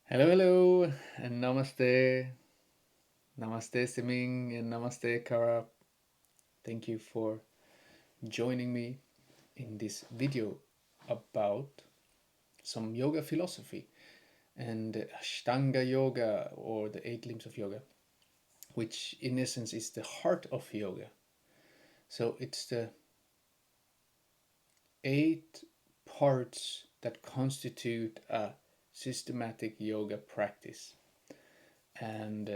Hello, hello, and namaste. Namaste, Siming, and namaste, Kara. Thank you for joining me in this video about some yoga philosophy and Ashtanga yoga, or the eight limbs of yoga, which in essence is the heart of yoga. So it's the eight parts that constitute a systematic yoga practice. And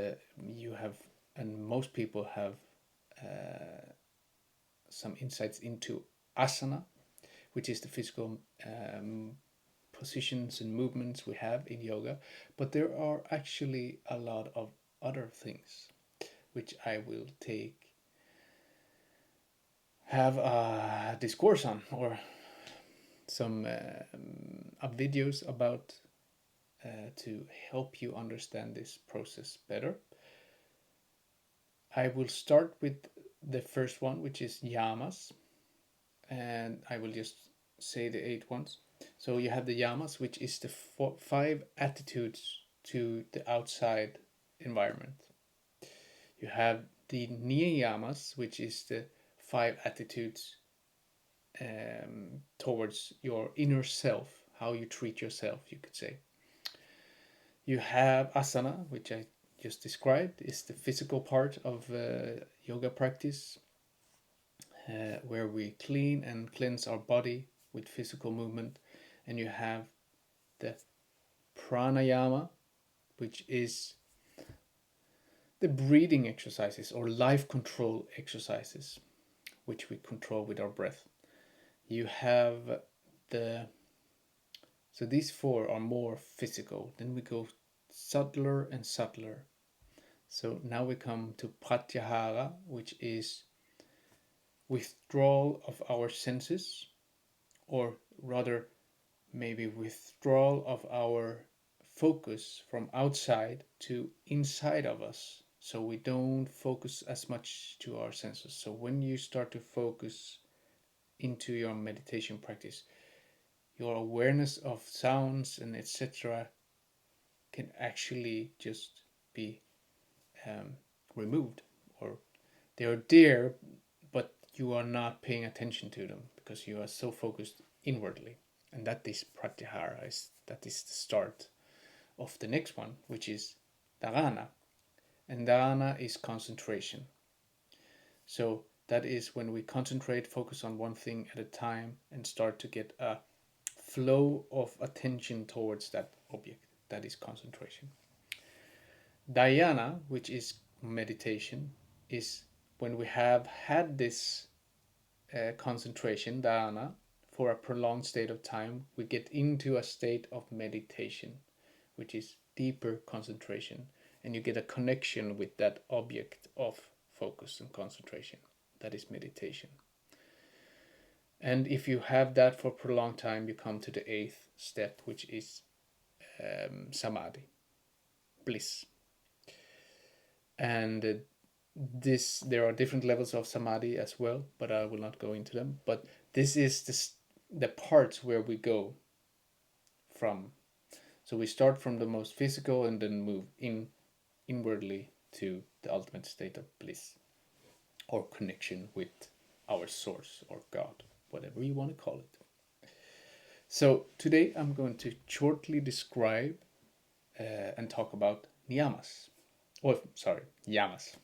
you have, and most people have some insights into asana, which is the physical positions and movements we have in yoga. But there are actually a lot of other things which I will have a discourse on, or some videos about, to help you understand this process better. I will start with the first one, which is yamas, and I will just say the eight ones. So you have the yamas, which is the five attitudes to the outside environment. You have the niyamas, which is the five attitudes towards your inner self, how you treat yourself, you could say. You have asana, which I just described, is the physical part of yoga practice, where we clean and cleanse our body with physical movement. And you have the pranayama, which is the breathing exercises or life control exercises, which we control with our breath. You have the so these four are more physical. Then we go subtler and subtler. So now we come to pratyahara, which is withdrawal of our senses, or rather, maybe withdrawal of our focus from outside to inside of us, so we don't focus as much to our senses. So when you start to focus into your meditation practice, your awareness of sounds and etc. can actually just be removed, or they are there, but you are not paying attention to them because you are so focused inwardly. And that is pratyahara, that is the start of the next one, which is dharana. And dharana is concentration. So that is when we concentrate, focus on one thing at a time, and start to get a flow of attention towards that object. That is concentration. Dhyana, which is meditation, is when we have had this concentration, dhyana, for a prolonged state of time, we get into a state of meditation, which is deeper concentration, and you get a connection with that object of focus and concentration. That is meditation. And if you have that for a prolonged time, you come to the eighth step, which is samadhi, bliss. And there are different levels of samadhi as well, but I will not go into them. But this is the parts where we go from. So we start from the most physical and then move inwardly to the ultimate state of bliss, or connection with our source or God, whatever you want to call it. So today I'm going to shortly describe and talk about niyamas, or sorry, yamas,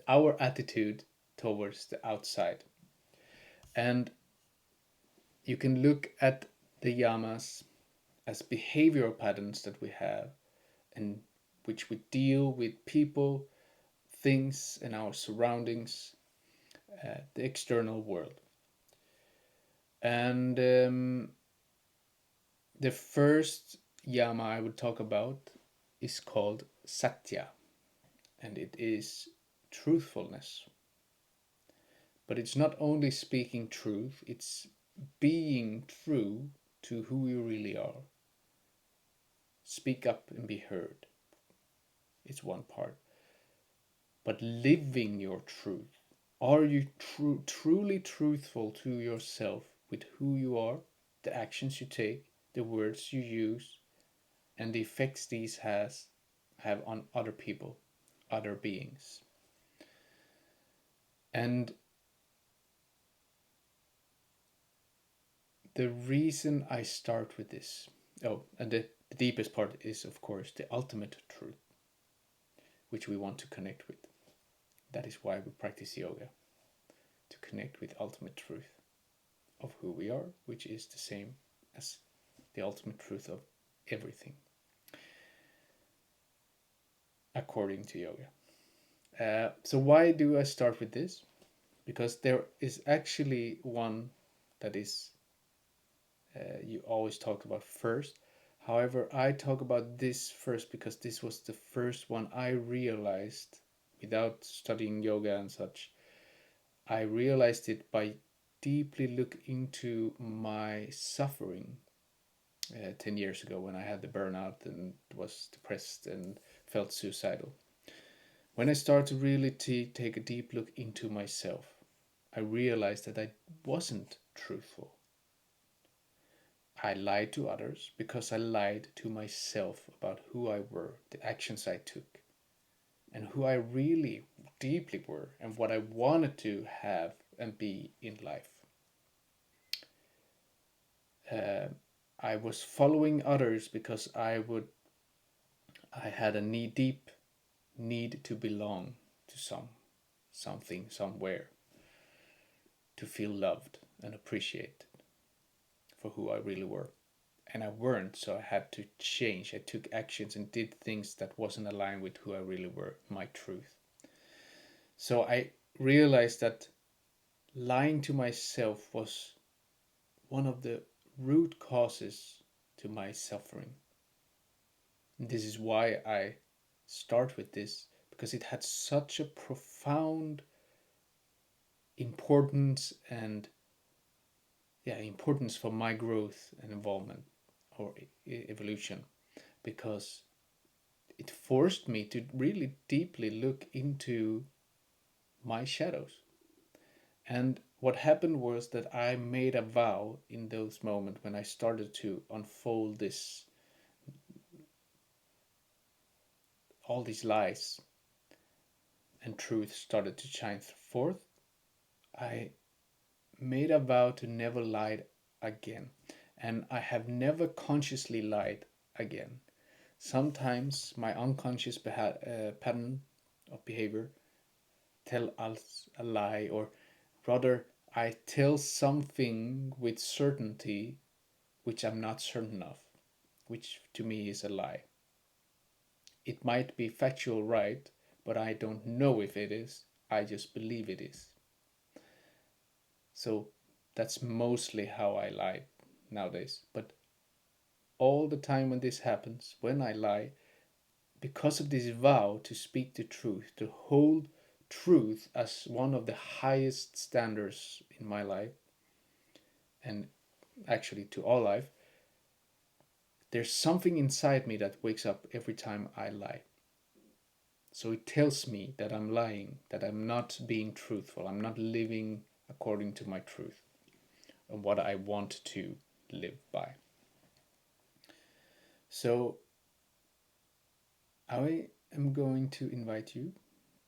our attitude towards the outside. And you can look at the yamas as behavioral patterns that we have, and which we deal with people, things, and our surroundings, the external world. And the first yama I would talk about is called satya, and it is truthfulness. But it's not only speaking truth, it's being true to who you really are. Speak up and be heard. It's one part. But living your truth. Are you truly truthful to yourself with who you are, the actions you take, the words you use, and the effects these has have on other people, other beings. And the reason I start with this, oh, and the deepest part is, of course, the ultimate truth, which we want to connect with. That is why we practice yoga, to connect with ultimate truth of who we are, which is the same as the ultimate truth of everything, according to yoga. So why do I start with this? Because there is actually one that is you always talk about first. However, I talk about this first because this was the first one I realized without studying yoga and such. I realized it by deeply look into my suffering 10 years ago when I had the burnout and was depressed and felt suicidal. When I started to really take a deep look into myself, I realized that I wasn't truthful. I lied to others because I lied to myself about who I were, the actions I took, and who I really deeply were, and what I wanted to have and be in life. Uh, I was following others because I had a deep need to belong to something, somewhere, to feel loved and appreciated for who I really were. And I weren't, so I had to change. I took actions and did things that wasn't aligned with who I really were, my truth. So I realized that lying to myself was one of the root causes to my suffering. And this is why I start with this, because it had such a profound importance and importance for my growth and involvement or evolution, because it forced me to really deeply look into my shadows. And what happened was that I made a vow in those moments when I started to unfold this, all these lies and truth started to shine forth. I made a vow to never lie again. And I have never consciously lied again. Sometimes my unconscious pattern of behavior tell us a lie, or rather, I tell something with certainty which I'm not certain of, which to me is a lie. It might be factual right, but I don't know if it is. I just believe it is. So that's mostly how I lie nowadays. But all the time when this happens, when I lie, because of this vow to speak the truth, to hold truth as one of the highest standards in my life, and actually to all life, there's something inside me that wakes up every time I lie. So it tells me that I'm lying, that I'm not being truthful, I'm not living according to my truth and what I want to live by. So I am going to invite you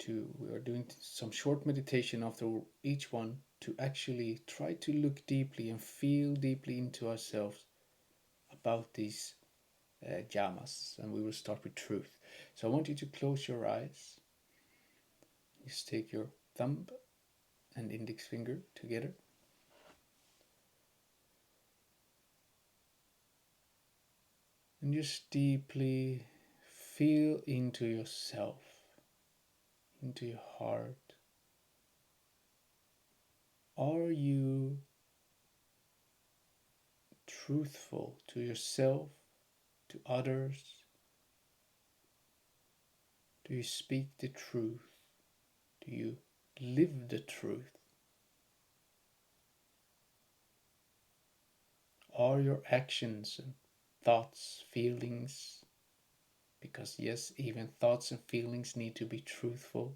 to, we are doing some short meditation after each one to actually try to look deeply and feel deeply into ourselves about these yamas, and we will start with truth. So I want you to close your eyes. Just take your thumb and index finger together. And just deeply feel into yourself, into your heart. Are you truthful to yourself, to others? Do you speak the truth? Do you live the truth? Are your actions and thoughts, feelings, because yes, even thoughts and feelings need to be truthful.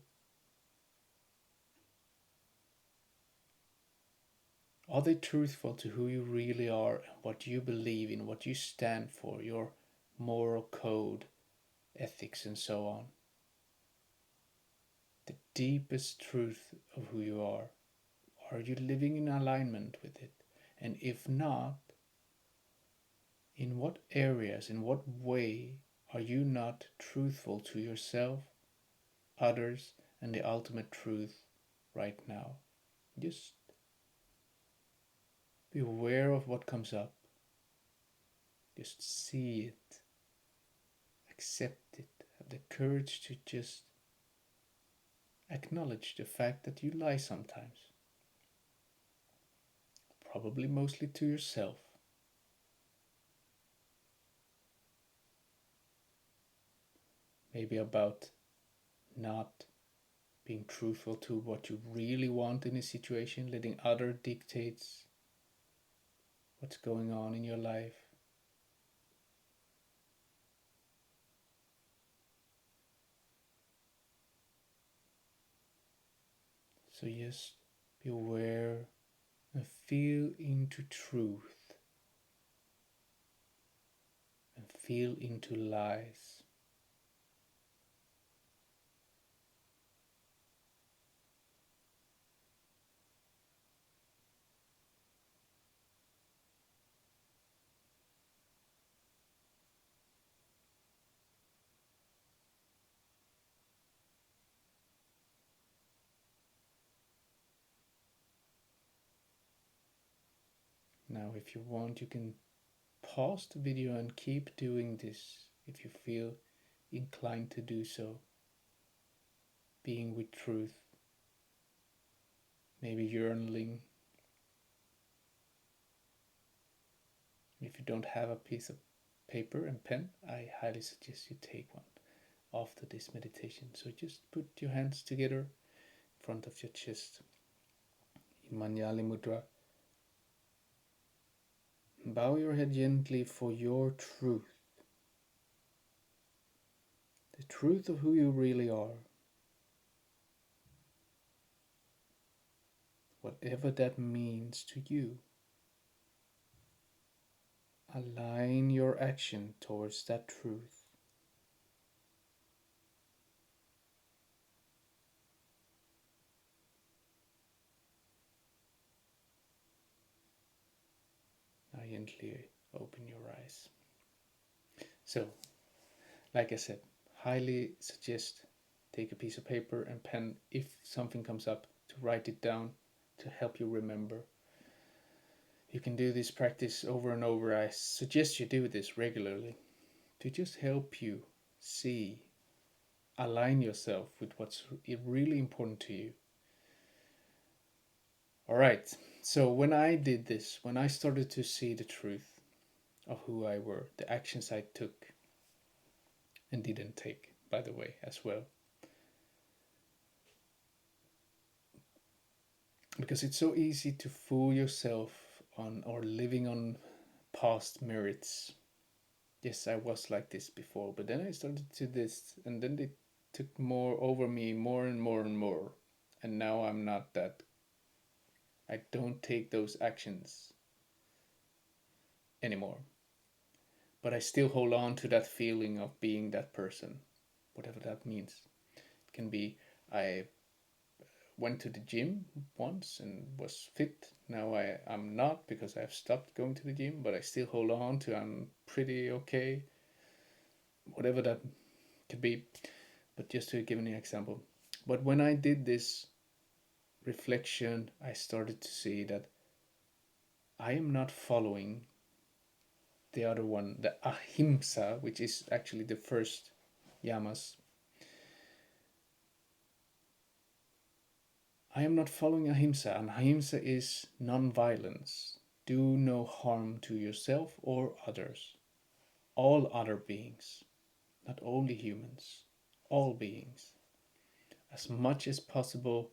Are they truthful to who you really are and what you believe in, what you stand for, your moral code, ethics, and so on. The deepest truth of who you are. Are you living in alignment with it? And if not, in what areas, in what way are you not truthful to yourself, others, and the ultimate truth right now? Just be aware of what comes up. Just see it, accept it, have the courage to just acknowledge the fact that you lie sometimes. Probably mostly to yourself. Maybe about not being truthful to what you really want in a situation, letting other dictates what's going on in your life. So just be aware and feel into truth and feel into lies. Now, if you want, you can pause the video and keep doing this if you feel inclined to do so. Being with truth, maybe journaling. If you don't have a piece of paper and pen, I highly suggest you take one after this meditation. So just put your hands together in front of your chest. Manjali Mudra. Bow your head gently for your truth. The truth of who you really are. Whatever that means to you. Align your action towards that truth. Now gently open your eyes. So, like I said, highly suggest take a piece of paper and pen if something comes up to write it down to help you remember. You can do this practice over and over. I suggest you do this regularly to just help you see, align yourself with what's really important to you. All right. So when I did this, when I started to see the truth of who I were, the actions I took and didn't take, by the way, as well. Because it's so easy to fool yourself on or living on past merits. Yes, I was like this before, but then I started to this, and then they took more over me, more and more and more. And now I'm not that. I don't take those actions anymore. But I still hold on to that feeling of being that person, whatever that means. It can be I went to the gym once and was fit. Now I'm not because I've stopped going to the gym, but I still hold on to I'm pretty okay. Whatever that could be. But just to give an example. But when I did this reflection, I started to see that I am not following the other one, the ahimsa, which is actually the first yamas. I am not following ahimsa, and ahimsa is non-violence. Do no harm to yourself or others. All other beings, not only humans, all beings. As much as possible,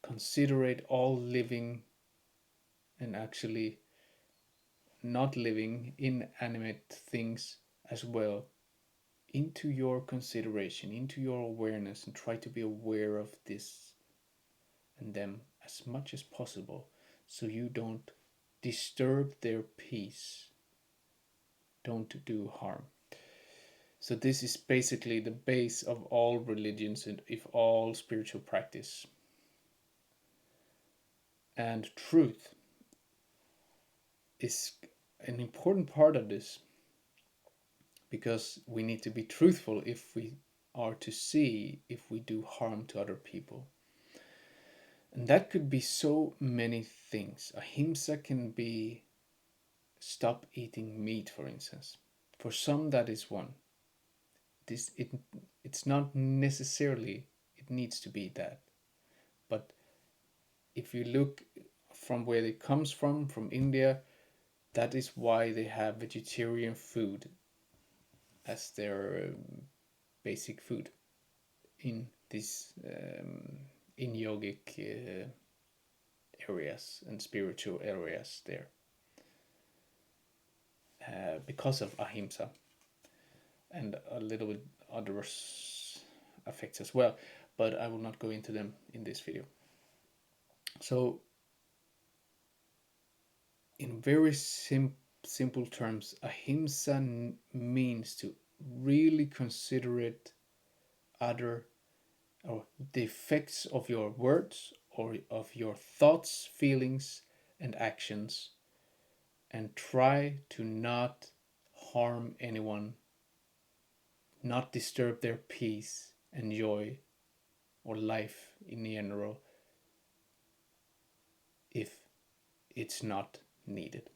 considerate all living and actually not living inanimate things as well into your consideration, into your awareness, and try to be aware of this and them as much as possible so you don't disturb their peace. don't do harm. So this is basically the base of all religions and if all spiritual practice. And truth is an important part of this because we need to be truthful if we are to see if we do harm to other people. And that could be so many things. Ahimsa can be stop eating meat, for instance. For some, that is one. This it's not necessarily it needs to be that, but if you look from where it comes from India, that is why they have vegetarian food as their basic food in these in yogic areas and spiritual areas there, because of ahimsa and a little bit other effects as well, but I will not go into them in this video. So in very simple terms, ahimsa means to really consider it other or the effects of your words or of your thoughts, feelings, and actions, and try to not harm anyone, not disturb their peace and joy or life in general if it's not needed.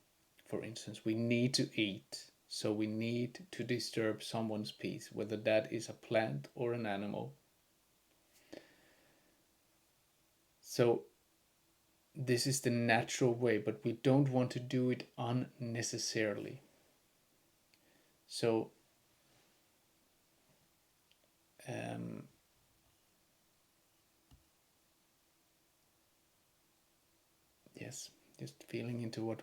For instance, we need to eat, so we need to disturb someone's peace, whether that is a plant or an animal. So this is the natural way, but we don't want to do it unnecessarily. So um, yes, just feeling into what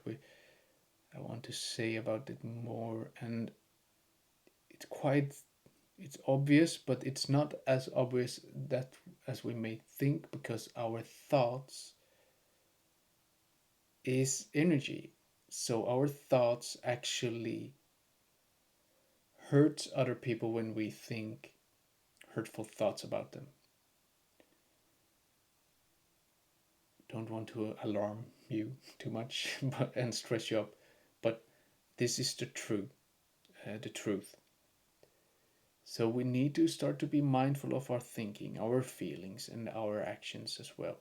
I want to say about it more, and it's quite it's obvious, but it's not as obvious that as we may think, because our thoughts is energy. So our thoughts actually hurt other people when we think hurtful thoughts about them. Don't want to alarm you too much and stress you up, but this is the truth. So we need to start to be mindful of our thinking, our feelings, and our actions as well.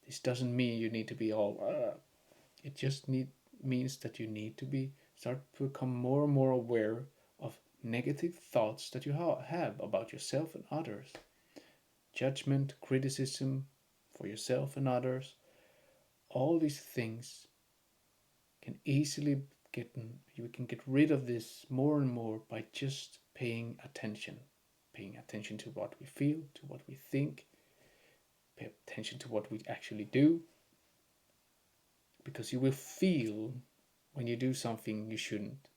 This doesn't mean you need to be all. It just means that you need to be start to become more and more aware of negative thoughts that you have about yourself and others. Judgment, criticism for yourself and others. All these things can easily you can get rid of this more and more by just paying attention to what we feel, to what we think, pay attention to what we actually do, because you will feel when you do something you shouldn't,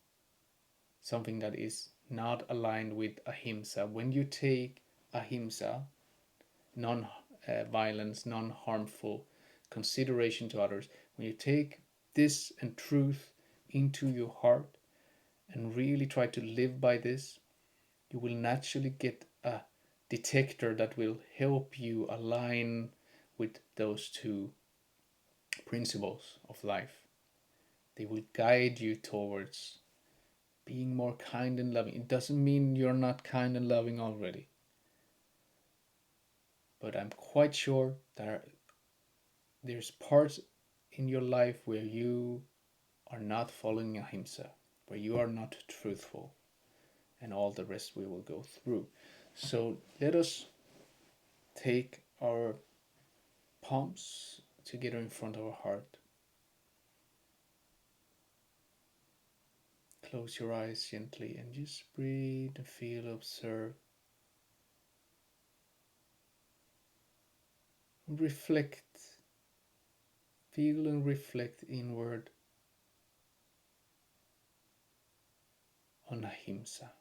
something that is not aligned with ahimsa. When you take ahimsa, non violence, non harmful consideration to others, when you take this and truth into your heart and really try to live by this, you will naturally get a detector that will help you align with those two principles of life. They will guide you towards being more kind and loving. It doesn't mean you're not kind and loving already, but I'm quite sure that there's parts in your life where you are not following ahimsa, where you are not truthful, and all the rest we will go through. So let us take our palms together in front of our heart. Close your eyes gently and just breathe and feel, observe. Reflect, feel and reflect inward on ahimsa.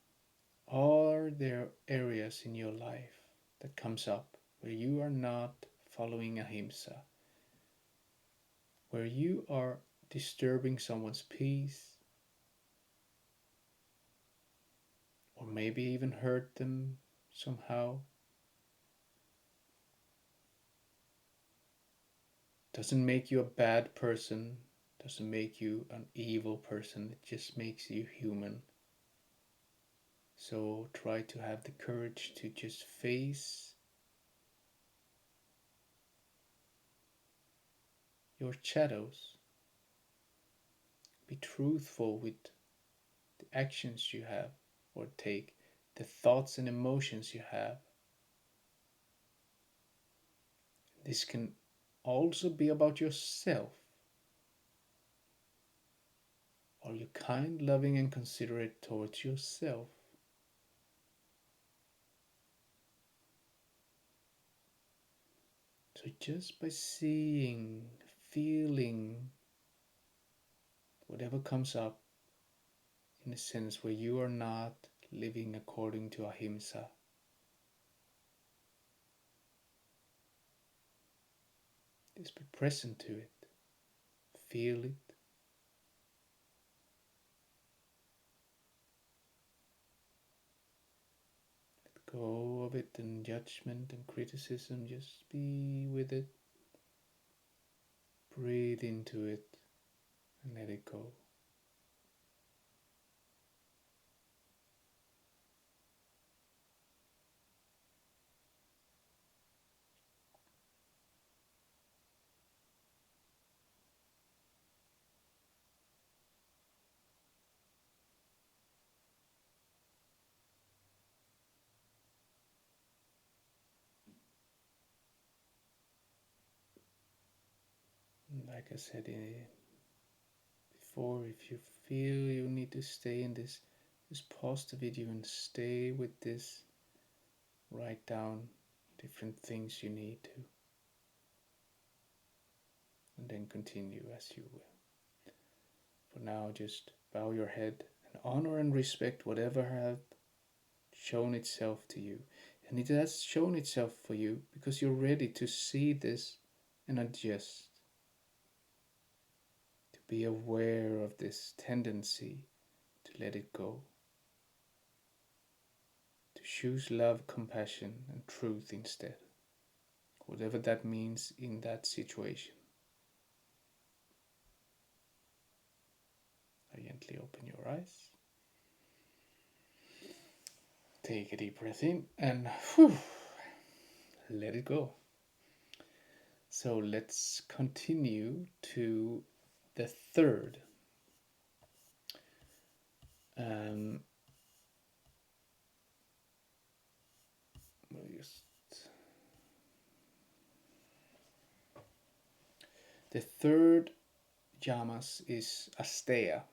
Are there areas in your life that comes up where you are not following ahimsa, where you are disturbing someone's peace, or maybe even hurt them somehow, doesn't make you a bad person, doesn't make you an evil person, it just makes you human. So try to have the courage to just face your shadows. Be truthful with the actions you have or take, the thoughts and emotions you have. This can also be about yourself. Are you kind, loving, and considerate towards yourself? So just by seeing, feeling whatever comes up in a sense where you are not living according to ahimsa, just be present to it, feel it. Go of it and judgment and criticism, just be with it, breathe into it, and let it go. Like I said before, if you feel you need to stay in this, just pause the video and stay with this. Write down different things you need to, and then continue as you will. For now, just bow your head and honor and respect whatever has shown itself to you. And it has shown itself for you because you're ready to see this and adjust, to be aware of this tendency to let it go, to choose love, compassion, and truth instead, whatever that means in that situation. Now gently open your eyes. Take a deep breath in and let it go. So let's continue to the third. Um, the third Yamas is Asteya,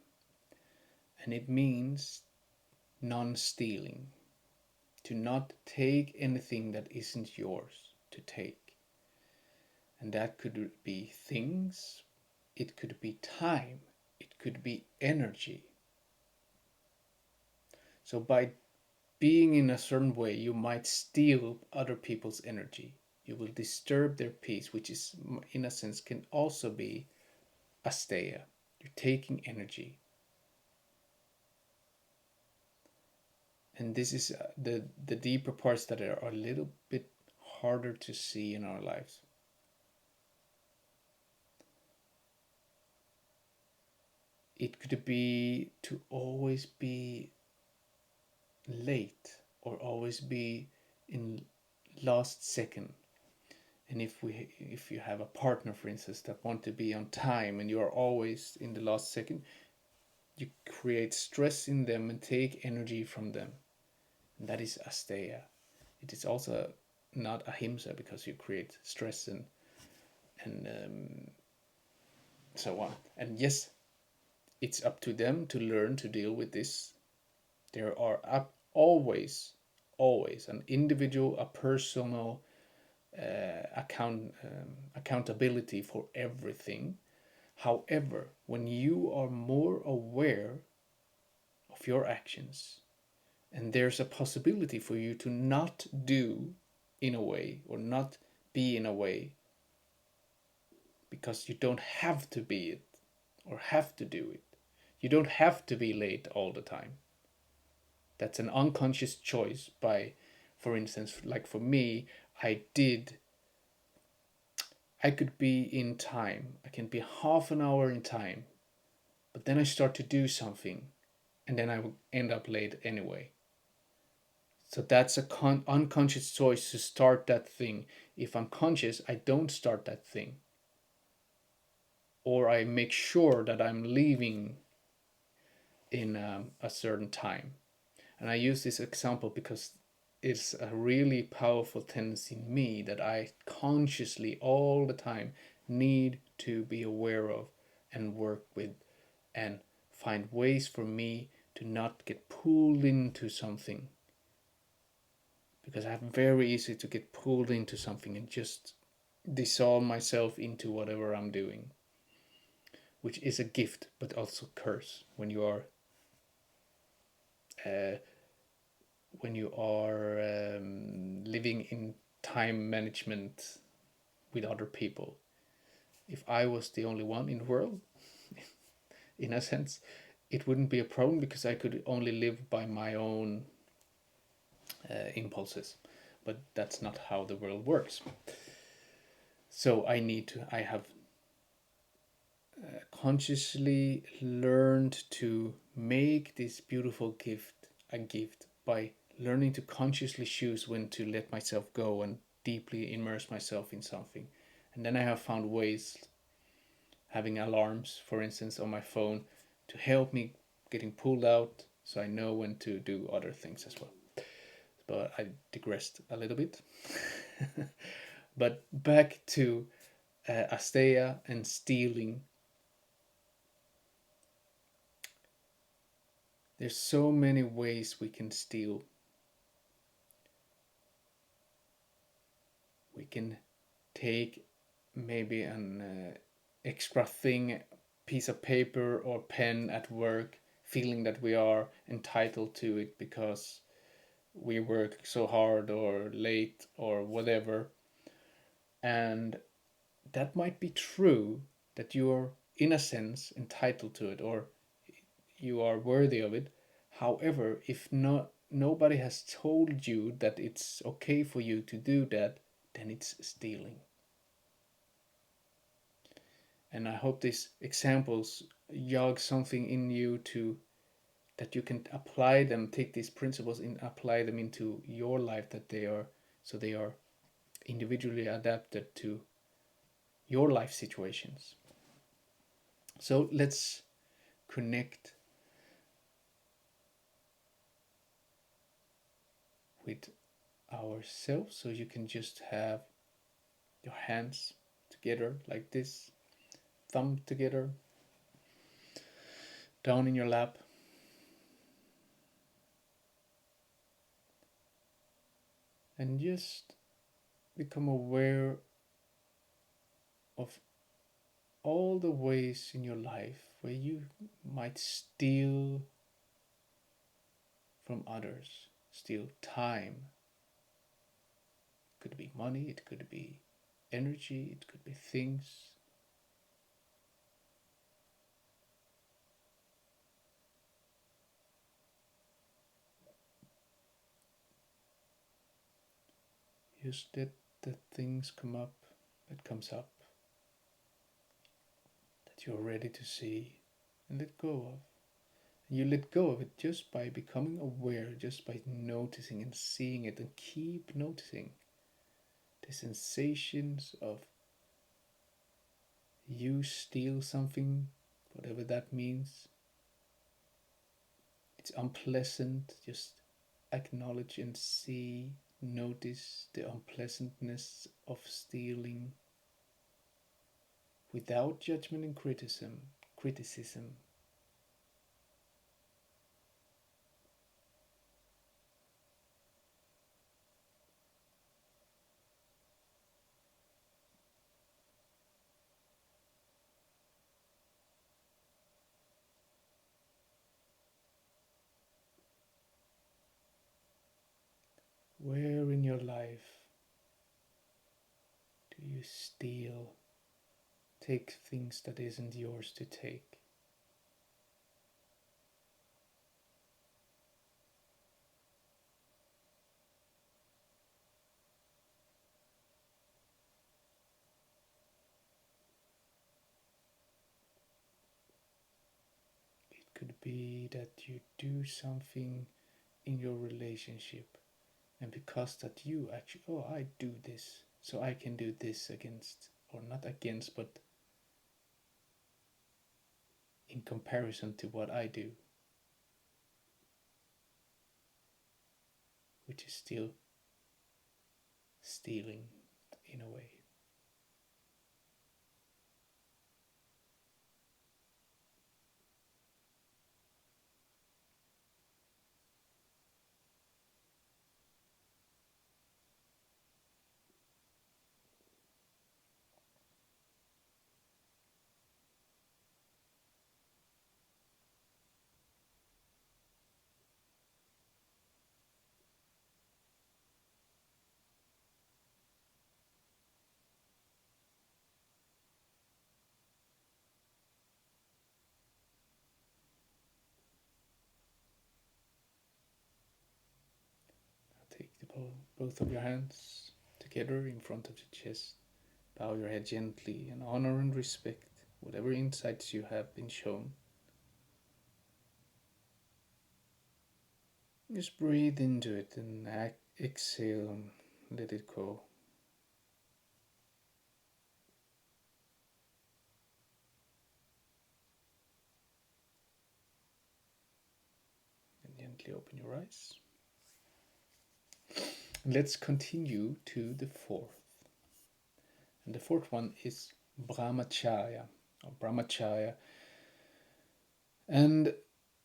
and it means non stealing, to not take anything that isn't yours to take. And that could be things, it could be time, it could be energy. So by being in a certain way, you might steal other people's energy. You will disturb their peace, which is, in a sense, can also be asteya. You're taking energy. And this is the deeper parts that are a little bit harder to see in our lives. It could be to always be late or always be in last second. And if you have a partner, for instance, that want to be on time and you are always in the last second, you create stress in them and take energy from them. And that is asteya. It is also not ahimsa because you create stress and so on. And yes, it's up to them to learn to deal with this. There are always an individual, a personal accountability for everything. However, when you are more aware of your actions and there's a possibility for you to not do in a way or not be in a way because you don't have to be it or have to do it. You don't have to be late all the time. That's an unconscious choice by, for instance, like for me, I did, I could be in time. I can be half an hour in time, but then I start to do something and then I would end up late anyway. So that's a unconscious choice to start that thing. If I'm conscious, I don't start that thing. Or I make sure that I'm leaving in a certain time. And I use this example because it's a really powerful tendency in me that I consciously all the time need to be aware of and work with and find ways for me to not get pulled into something, because I'm very easy to get pulled into something and just dissolve myself into whatever I'm doing, which is a gift but also curse when you are uh, living in time management with other people. If I was the only one in the world, in a sense, it wouldn't be a problem because I could only live by my own impulses. But that's not how the world works. So I have consciously learned to make this beautiful gift a gift by learning to consciously choose when to let myself go and deeply immerse myself in something. And then I have found ways, having alarms, for instance, on my phone to help me getting pulled out so I know when to do other things as well. But I digressed a little bit. But back to Asteya and stealing. There's so many ways we can steal. We can take maybe an extra thing, piece of paper or pen at work, feeling that we are entitled to it because we work so hard or late or whatever. And that might be true, that you're in a sense entitled to it or you are worthy of it. However, if not, nobody has told you that it's okay for you to do that, then it's stealing. And I hope these examples jog something in you to that you can apply them, take these principles and apply them into your life, that they are so they are individually adapted to your life situations. So let's connect with ourselves. So you can just have your hands together like this, thumb together, down in your lap. And just become aware of all the ways in your life where you might steal from others, steal time. It could be money, it could be energy, it could be things. Just let the things come up that comes up, that you're ready to see and let go of. And you let go of it just by becoming aware, just by noticing and seeing it, and keep noticing the sensations of you steal something, whatever that means. It's unpleasant. Just acknowledge and see, notice the unpleasantness of stealing without judgment and criticism. Where in your life do you steal, take things that isn't yours to take? be that you do something in your relationship, and because that you actually, oh, I do this, so I can do this against, or not against, but in comparison to what I do, which is still stealing in a way. Take both of your hands together in front of the chest. Bow your head gently and honor and respect whatever insights you have been shown. Just breathe into it and exhale and let it go. And gently open your eyes. Let's continue to the fourth. And the fourth one is brahmacharya or brahmacharya. And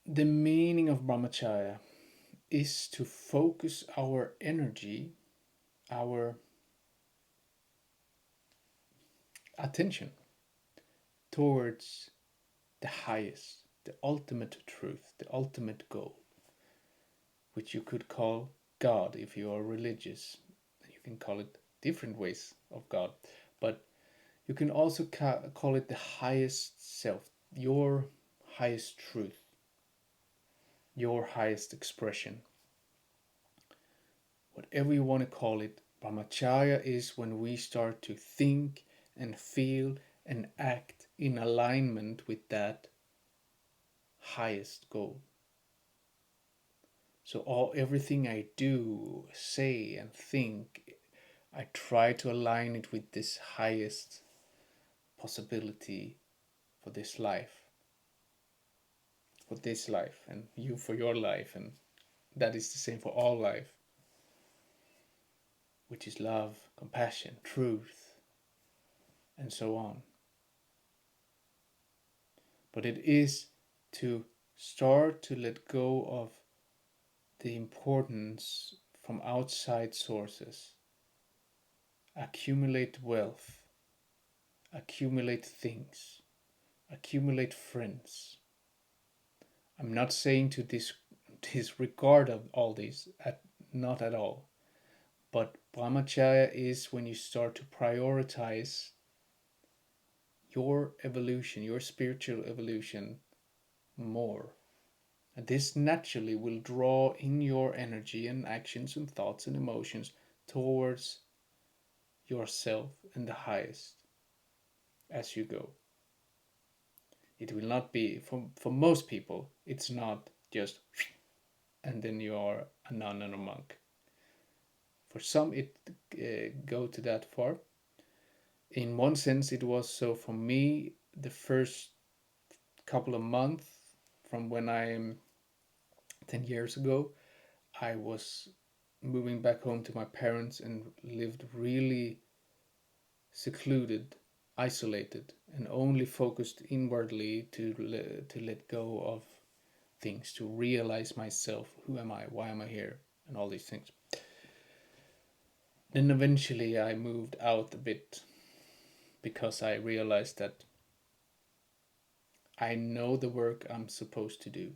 the meaning of brahmacharya is to focus our energy, our attention towards the highest, the ultimate truth, the ultimate goal, which you could call God if you are religious. You can call it different ways of God, but you can also call it the highest self, your highest truth, your highest expression. Whatever you want to call it, brahmacharya is when we start to think and feel and act in alignment with that highest goal. So everything I do, say, and think, I try to align it with this highest possibility for this life, and you for your life, and that is the same for all life, which is love, compassion, truth, and so on. But it is to start to let go of the importance from outside sources, accumulate wealth, accumulate things, accumulate friends. I'm not saying to disregard of all these, not at all. But brahmacharya is when you start to prioritize your evolution, your spiritual evolution more. And this naturally will draw in your energy and actions and thoughts and emotions towards yourself and the highest as you go. It will not be, for most people, it's not just and then you are a nun and a monk. For some, it go to that far. In one sense, it was so for me the first couple of months from when I am 10 years ago. I was moving back home to my parents and lived really secluded, isolated, and only focused inwardly to let go of things, to realize myself. Who am I? Why am I here? And all these things. Then eventually I moved out a bit because I realized that I know the work I'm supposed to do.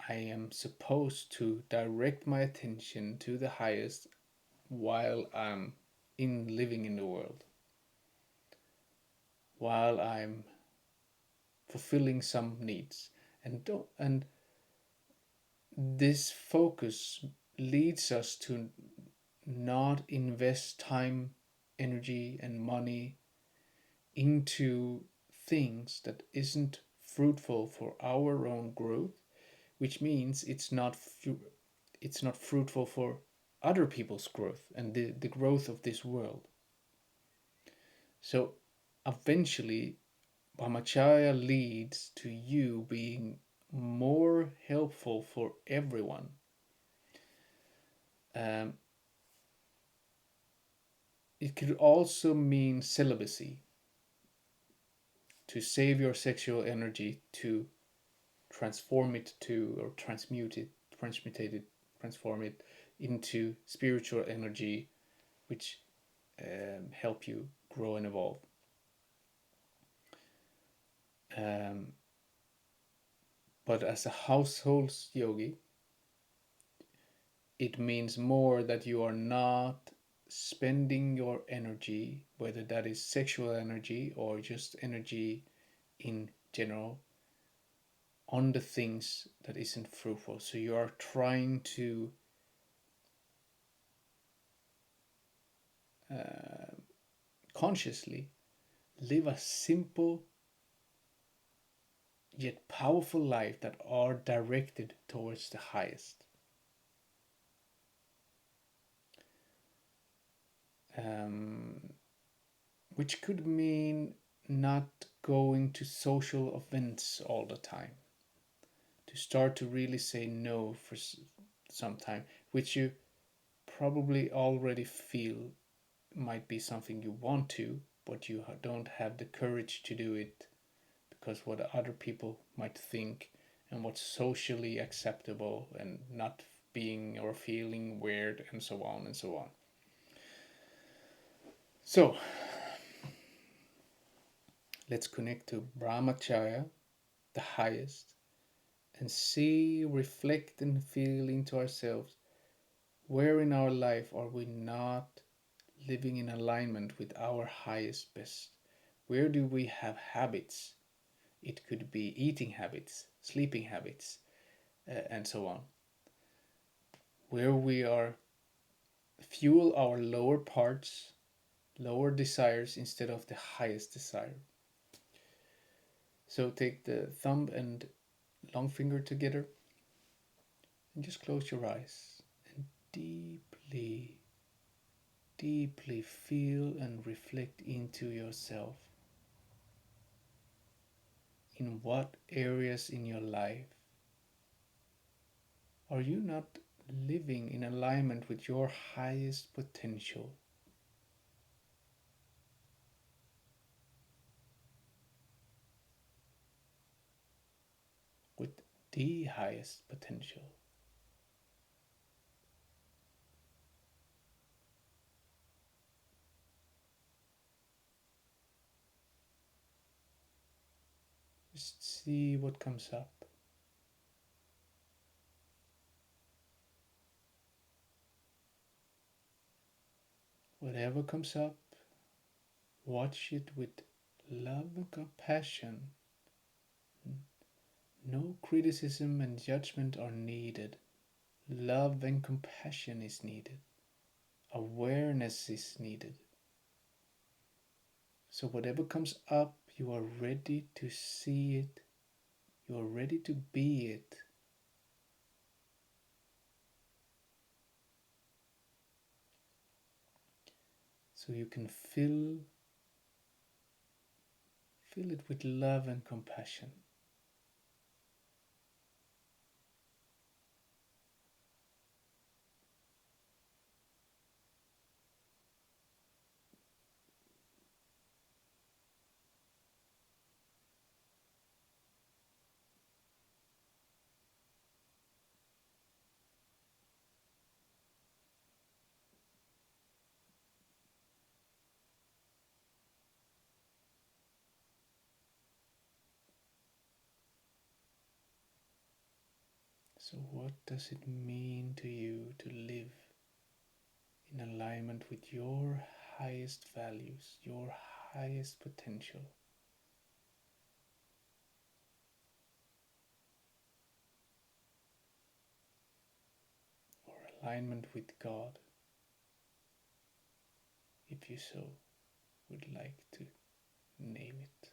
I am supposed to direct my attention to the highest while I'm living in the world, while I'm fulfilling some needs, and this focus leads us to not invest time, energy, and money into things that isn't fruitful for our own growth, which means it's not fruitful for other people's growth and the growth of this world. So eventually, brahmacharya leads to you being more helpful for everyone. Um, it could also mean celibacy, to save your sexual energy, to transform it to, or transmute it, transform it into spiritual energy, which help you grow and evolve. Um, but as a household yogi, it means more that you are not spending your energy, whether that is sexual energy or just energy in general, on the things that isn't fruitful. So you are trying to uh, consciously live a simple yet powerful life that are directed towards the highest. Um, which could mean not going to social events all the time, to start to really say no for some time, which you probably already feel might be something you want to, but you don't have the courage to do it because what other people might think and what's socially acceptable and not being or feeling weird and so on and so on. So let's connect to brahmacharya, the highest, and see, reflect, and feel into ourselves where in our life are we not living in alignment with our highest best? Where do we have habits? It could be eating habits, sleeping habits, and so on. Where we are fuel our lower parts, lower desires instead of the highest desire. So take the thumb and long finger together and just close your eyes and deeply, deeply feel and reflect into yourself. In what areas in your life are you not living in alignment with your highest potential? With the highest potential? Just see what comes up. Whatever comes up, watch it with love and compassion. No criticism and judgment are needed. Love and compassion is needed. Awareness is needed. So, whatever comes up, you are ready to see it. You are ready to be it. So, you can fill it with love and compassion. So, what does it mean to you to live in alignment with your highest values, your highest potential, or alignment with God, if you so would like to name it?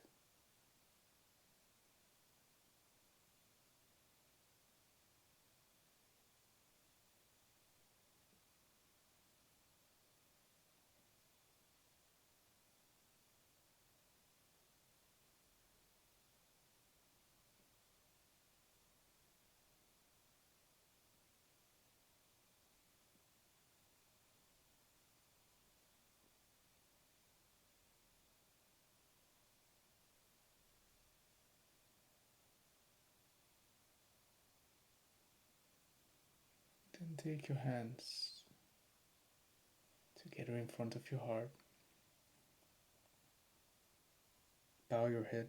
And take your hands together in front of your heart. Bow your head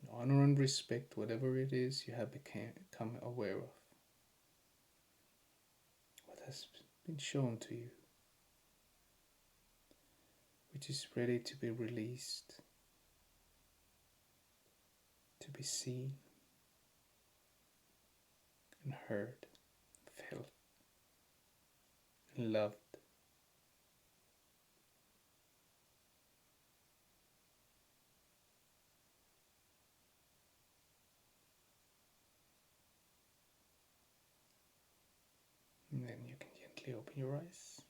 and honor and respect whatever it is you have become aware of, what has been shown to you, which is ready to be released, to be seen and heard, felt and loved. And then you can gently open your eyes.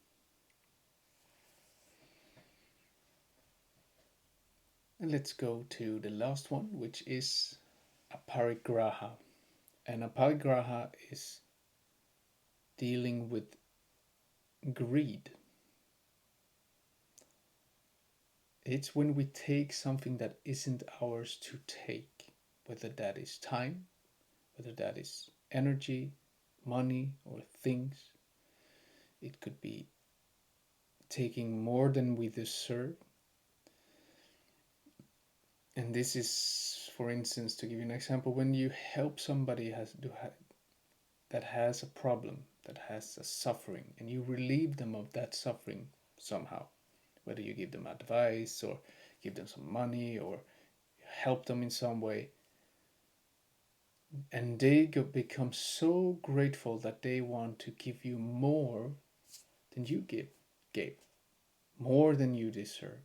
And let's go to the last one, which is aparigraha. And aparigraha is dealing with greed. It's when we take something that isn't ours to take, whether that is time, whether that is energy, money, or things. It could be taking more than we deserve. And this is, for instance, to give you an example, when you help somebody that has a problem, that has a suffering, and you relieve them of that suffering somehow, whether you give them advice or give them some money or help them in some way, and they become so grateful that they want to give you more than you gave, more than you deserve.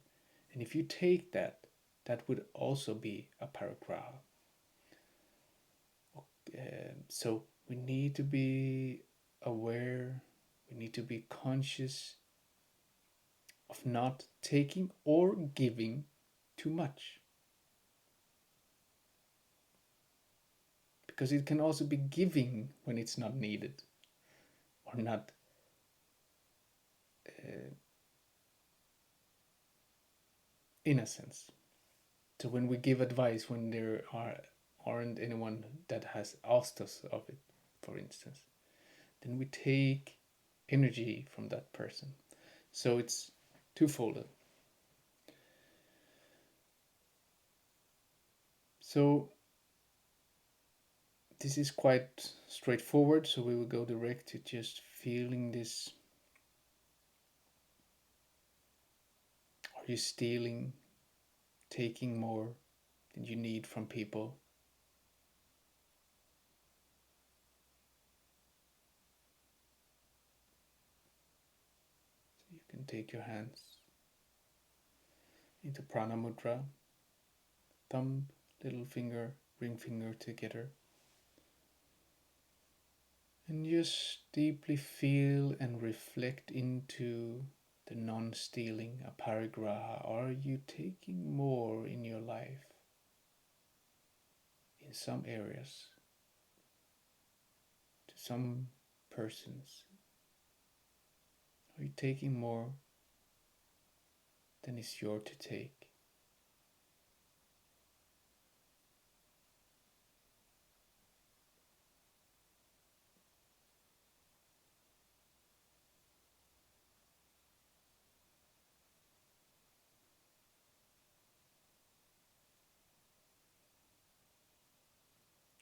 And if you take that, that would also be a paragraph. So we need to be aware, we need to be conscious of not taking or giving too much. Because it can also be giving when it's not needed or not in a sense. So when we give advice when aren't anyone that has asked us of it, for instance, then we take energy from that person. So it's twofold. So this is quite straightforward, so we will go direct to just feeling this. Are you stealing, taking more than you need from people? So you can take your hands into prana mudra, thumb, little finger, ring finger together. And just deeply feel and reflect into the non-stealing aparigraha. Are you taking more in your life in some areas to some persons? Are you taking more than is yours to take?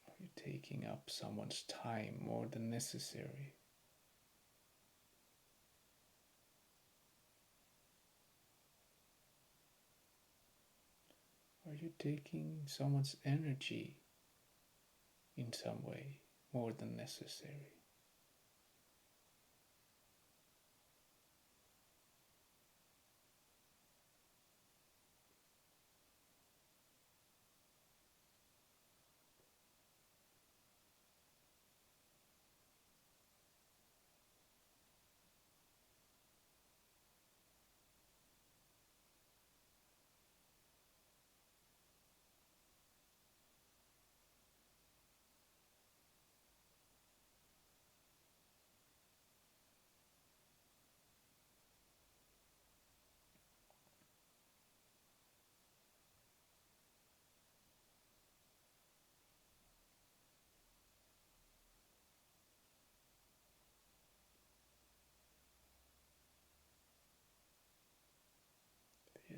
Are you taking up someone's time more than necessary? Are you taking someone's energy in some way more than necessary?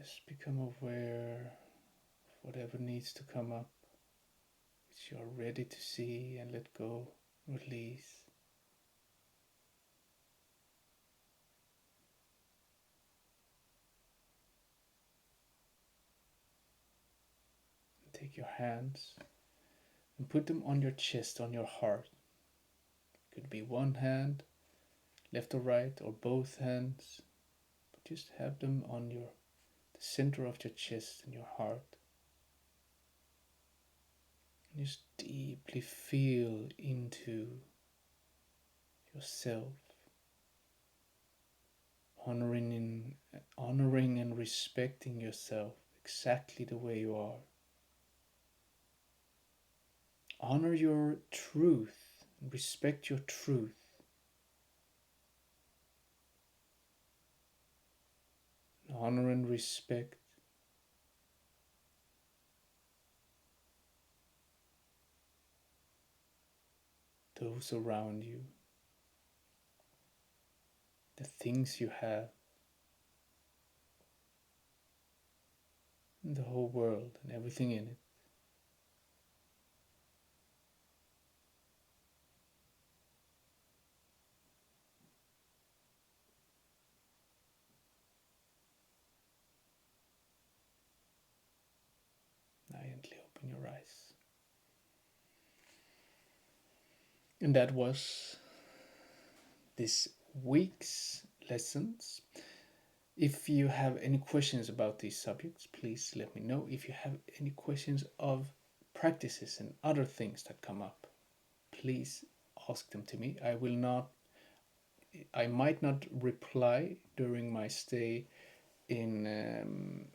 Just become aware of whatever needs to come up, which you're ready to see and let go, release. Take your hands and put them on your chest, on your heart. It could be one hand, left or right, or both hands. But just have them on the center of your chest and your heart. And just deeply feel into yourself, honoring and respecting yourself exactly the way you are. Honor your truth and respect your truth. Honor and respect those around you, the things you have, and the whole world and everything in it. Now gently open your eyes. And that was this week's lessons. If you have any questions about these subjects, please let me know. If you have any questions of practices and other things that come up, please ask them to me. I might not reply during my stay in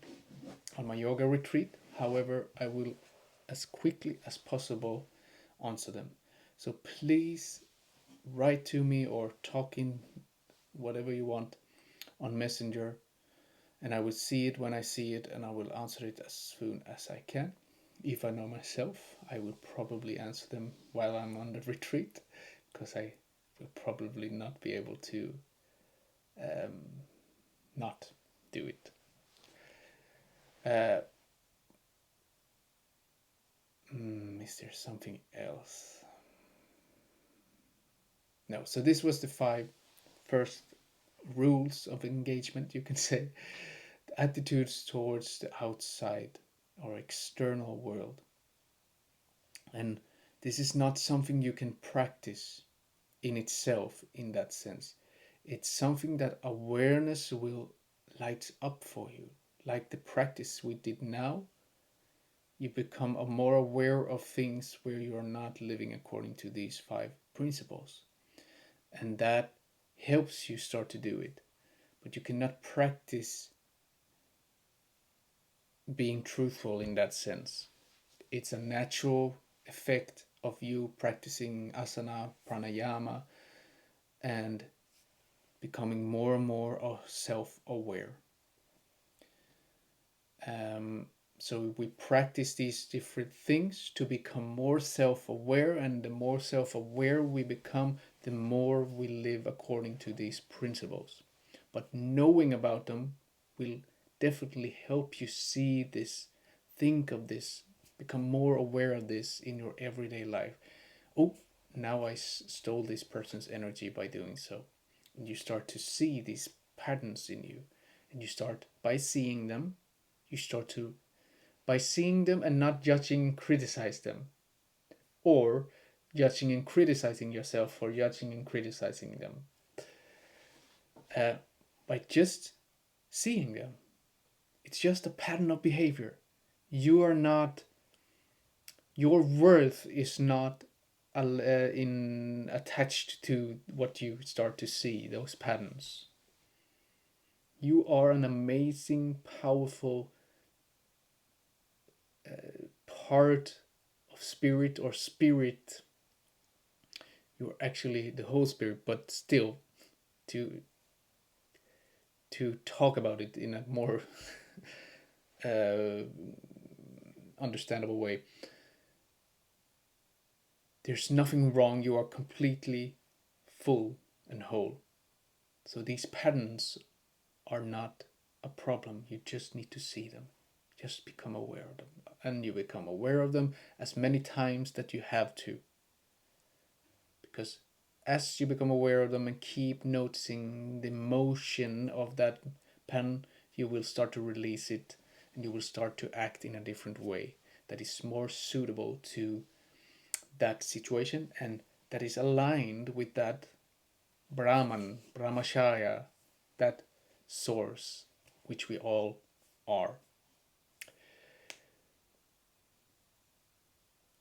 on my yoga retreat. However, I will as quickly as possible answer them. So please write to me or talk in whatever you want on Messenger, and I will see it when I see it, and I will answer it as soon as I can. If I know myself, I will probably answer them while I'm on the retreat, because I will probably not be able to not do it. Is there something else? No. So this was the 5 first rules of engagement, you can say. The attitudes towards the outside or external world. And this is not something you can practice in itself in that sense. It's something that awareness will light up for you. Like the practice we did now, you become more aware of things where you are not living according to these 5 principles. And that helps you start to do it. But you cannot practice being truthful in that sense. It's a natural effect of you practicing asana, pranayama, and becoming more and more self-aware. So we practice these different things to become more self-aware, and the more self-aware we become, the more we live according to these principles. But knowing about them will definitely help you see this, think of this, become more aware of this in your everyday life. Oh, now I stole this person's energy by doing so. And you start to see these patterns in you, and you start by seeing them, you start to by seeing them and not judging and criticize them, or judging and criticizing yourself for judging and criticizing them. By just seeing them, it's just a pattern of behavior. You are not, your worth is not attached to what you start to see, those patterns. You are an amazing, powerful part of spirit, or spirit. You're actually the whole spirit, but still, to talk about it in a more uh, understandable way, there's nothing wrong. You are completely full and whole. So these patterns are not a problem, you just need to see them. Just become aware of them. And you become aware of them as many times that you have to. Because as you become aware of them and keep noticing the motion of that pen, you will start to release it and you will start to act in a different way that is more suitable to that situation and that is aligned with that Brahman, Brahmacharya, that source which we all are.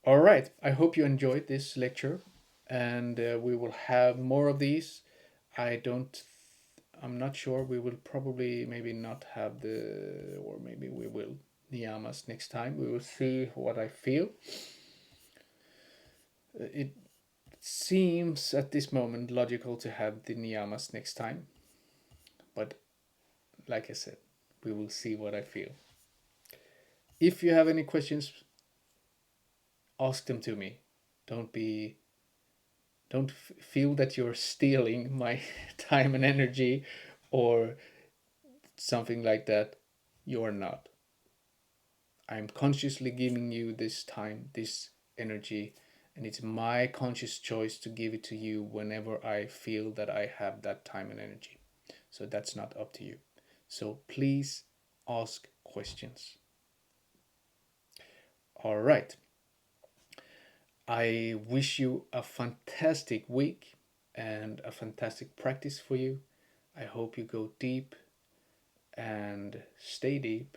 All right, I hope you enjoyed this lecture and we will have more of these. I don't, I'm not sure. We will probably maybe not have the, or maybe we will, the Yamas next time. We will see what I feel. It seems at this moment logical to have the Niyamas next time, but like I said, we will see what I feel. If you have any questions, ask them to me. Don't be, don't feel that you're stealing my time and energy or something like that. You're not. I'm consciously giving you this time, this energy, and it's my conscious choice to give it to you whenever I feel that I have that time and energy. So that's not up to you. So please ask questions. All right. I wish you a fantastic week and a fantastic practice for you. I hope you go deep and stay deep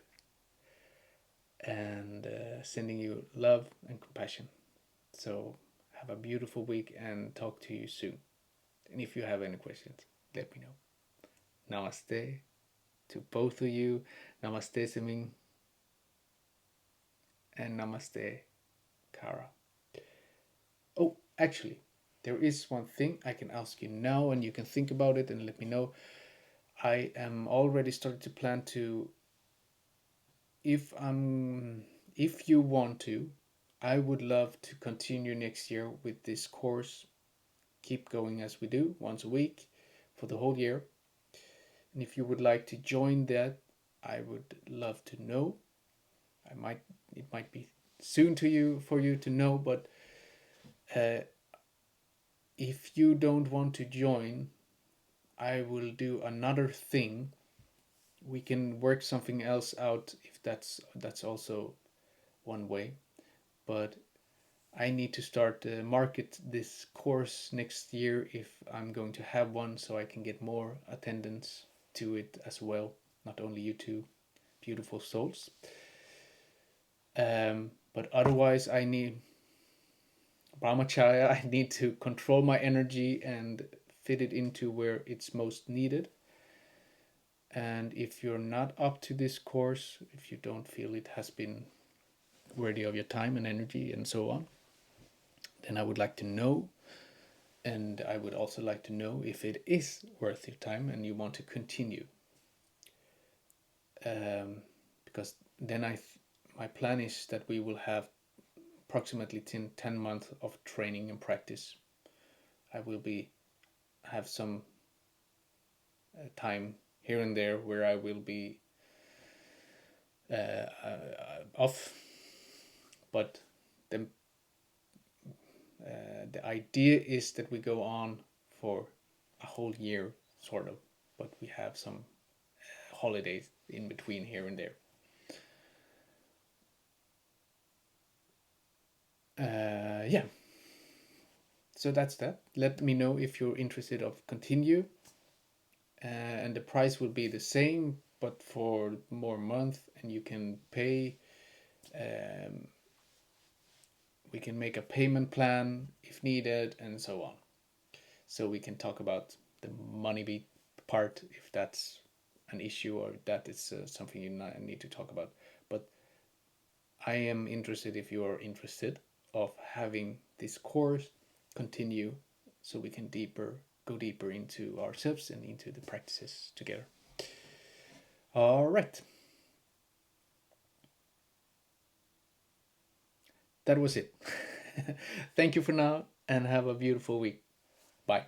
and sending you love and compassion. So have a beautiful week and talk to you soon. And if you have any questions, let me know. Namaste to both of you. Namaste Siming and Namaste Kara. Oh, actually, there is one thing I can ask you now and you can think about it and let me know. I am already starting to plan to, if I'm if you want to, I would love to continue next year with this course, keep going as we do once a week for the whole year. And if you would like to join that, I would love to know. I might it might be soon to you for you to know, but uh, if you don't want to join, I will do another thing. We can work something else out if that's also one way. But I need to start market this course next year if I'm going to have one, so I can get more attendance to it as well. Not only you two beautiful souls. But otherwise, I need brahmacharya. I need to control my energy and fit it into where it's most needed. And if you're not up to this course, if you don't feel it has been worthy of your time and energy and so on, then I would like to know. And I would also like to know if it is worth your time and you want to continue. Because then my plan is that we will have approximately 10 months of training and practice. I will have some time here and there where I will be off, but the the idea is that we go on for a whole year, sort of, but we have some holidays in between here and there. Yeah. So that's that. Let me know if you're interested of continue, and the price will be the same, but for more month, and you can pay. Um, we can make a payment plan if needed, and so on. So we can talk about the money part if that's an issue or that is something you need to talk about. But I am interested if you are interested of having this course continue so we can go deeper into ourselves and into the practices together. All right. That was it. Thank you for now and have a beautiful week. Bye.